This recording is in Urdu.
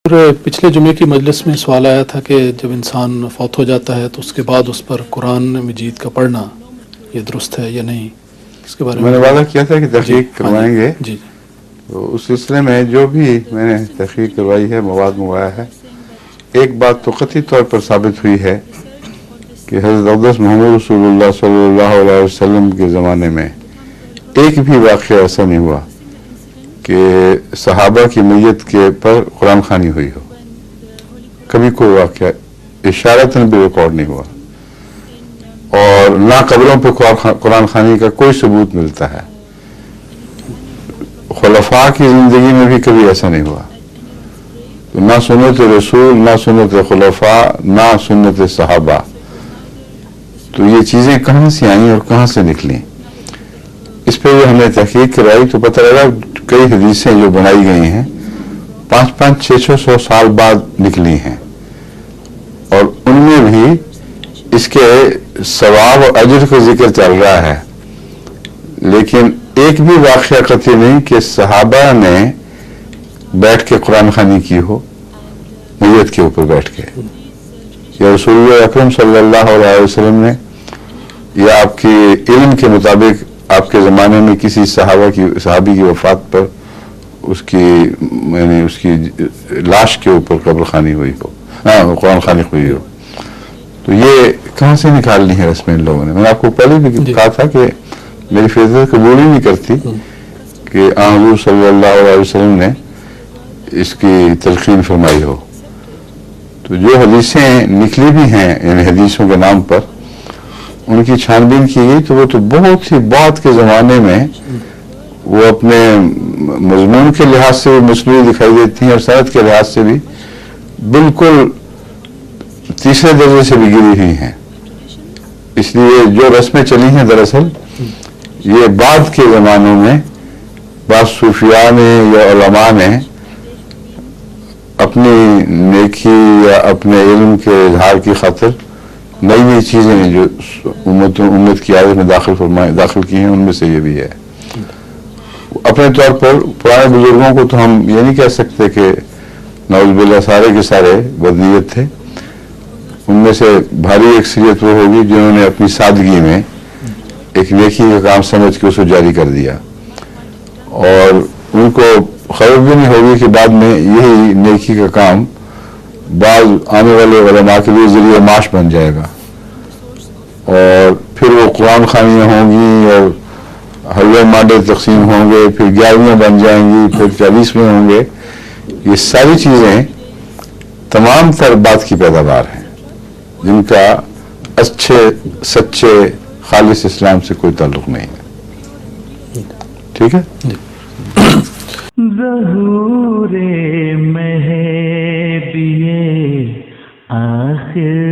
پچھلے جمعے کی مجلس میں سوال آیا تھا کہ جب انسان فوت ہو جاتا ہے تو اس کے بعد اس پر قرآن مجید کا پڑھنا یہ درست ہے یا نہیں، اس کے بارے میں نے وعدہ کیا تھا کہ تحقیق کروائیں گے. جی تو اس سلسلے میں جو بھی میں نے تحقیق کروائی ہے، مواد منگوایا ہے، ایک بات تو قطعی طور پر ثابت ہوئی ہے کہ حضرت اقدس محمد رسول اللہ صلی اللہ علیہ وسلم کے زمانے میں ایک بھی واقعہ ایسا نہیں ہوا کہ صحابہ کی میت کے پر قرآن خوانی ہوئی ہو. کبھی کوئی واقعہ اشارتاً بھی ریکارڈ نہیں ہوا، اور نہ قبروں پہ قرآن خوانی کا کوئی ثبوت ملتا ہے. خلفاء کی زندگی میں بھی کبھی ایسا نہیں ہوا. تو نہ سنت رسول، نہ سنت خلفاء، نہ سنت صحابہ. تو یہ چیزیں کہاں سے آئیں اور کہاں سے نکلیں؟ اس پہ جو ہم نے تحقیق کرائی تو پتہ لگا کئی حدیثیں جو بنائی گئی ہیں 500-600 سال بعد نکلی ہیں، اور ان میں بھی اس کے ثواب و اجر کا ذکر چل رہا ہے، لیکن ایک بھی واقعہ قطعی نہیں کہ صحابہ نے بیٹھ کے قرآن خوانی کی ہو میت کے اوپر بیٹھ کے، یا رسول اللہ اکرم صلی اللہ علیہ وسلم نے، یا آپ کے علم کے مطابق آپ کے زمانے میں کسی صحابی کی وفات پر اس کی لاش کے اوپر قبر خوانی ہوئی ہو، قرآن خوانی ہوئی ہو. تو یہ کہاں سے نکالنی ہے رسمیں ان لوگوں نے؟ میں نے آپ کو پہلے بھی کہا تھا کہ میری فطرت قبول ہی نہیں کرتی کہ حضور صلی اللہ علیہ وسلم نے اس کی تلقین فرمائی ہو. تو جو حدیثیں نکلی بھی ہیں یعنی حدیثوں کے نام پر، ان کی چھان بین کی گئی تو وہ تو بہت ہی بعد کے زمانے میں وہ اپنے مضمون کے لحاظ سے بھی مسلوی دکھائی دیتی ہیں، اور سند کے لحاظ سے بھی بالکل تیسرے درجے سے بھی گری ہوئی ہیں. اس لیے جو رسمیں چلی ہیں دراصل یہ بعد کے زمانوں میں بعض صوفیاء نے یا علماء نے اپنی نیکی یا اپنے علم کے اظہار کی خاطر نئی نئی چیزیں جو امت کی عادت میں داخل کی ہیں، ان میں سے یہ بھی ہے. اپنے طور پر پرانے بزرگوں کو تو ہم یہ نہیں کہہ سکتے کہ نعوذ باللہ سارے کے سارے بدنیت تھے. ان میں سے بھاری اکثریت وہ ہوگی جنہوں نے اپنی سادگی میں ایک نیکی کا کام سمجھ کے اسے جاری کر دیا، اور ان کو خبر بھی نہیں ہوگی کہ بعد میں یہی نیکی کا کام بعض آنے والے علماء کے لیے ذریعہ معاش بن جائے گا، اور پھر وہ قرآن خوانیاں ہوں گی اور حلوے مانڈے تقسیم ہوں گے، پھر 11ویں بن جائیں گی، پھر 40ویں ہوں گے. یہ ساری چیزیں تمام تر بات کی پیداوار ہیں جن کا اچھے سچے خالص اسلام سے کوئی تعلق نہیں ہے. ٹھیک ہے؟ ظہور مہدیِ آخر